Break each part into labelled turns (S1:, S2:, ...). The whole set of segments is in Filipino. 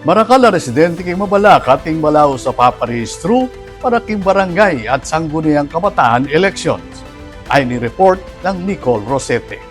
S1: Marakal na residente king Mabalacat king Balawus sa paparehistro para king barangay at sangguniang kabataan elections. Ay ni-report ng Nicole Rosete.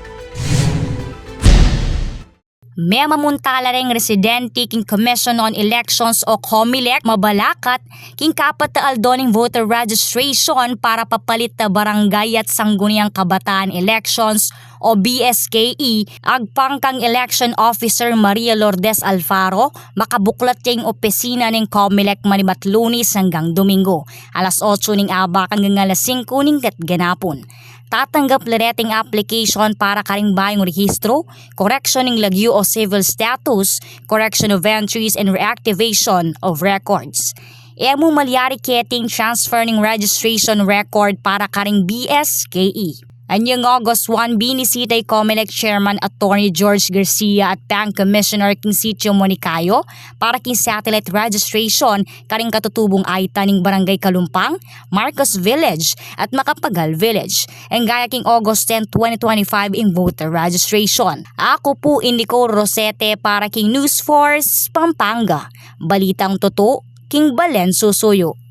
S2: May mamuntala ring residente king Commission on Elections o COMELEC Mabalacat king kapataal doning voter registration para papalit na barangay at sangguniang kabataan elections o BSKE agpang kang election officer Maria Lourdes Alfaro makabuklat yung opisina ng COMELEC manibat Lunes hanggang Domingo alas 8 ning abak hanggang alas 5 ning ganapon. Tatanggap lereting application para karing bayong rehistro, correction ng lagyo o civil status, correction of entries and reactivation of records. Emo malyari keting transfer ng registration record para karing BSKE. Anyang August 1, binisitay COMELEC Chairman Attorney George Garcia at Bank Commissioner king Sitio Monicayo para king satellite registration karing katutubong aita ning Barangay Kalumpang, Marcos Village at Makapagal Village. Ang gaya king August 10, 2025 in voter registration. Ako po Nicole Rosete para king News Force Pampanga. Balitang totoo king Balen Susuyo.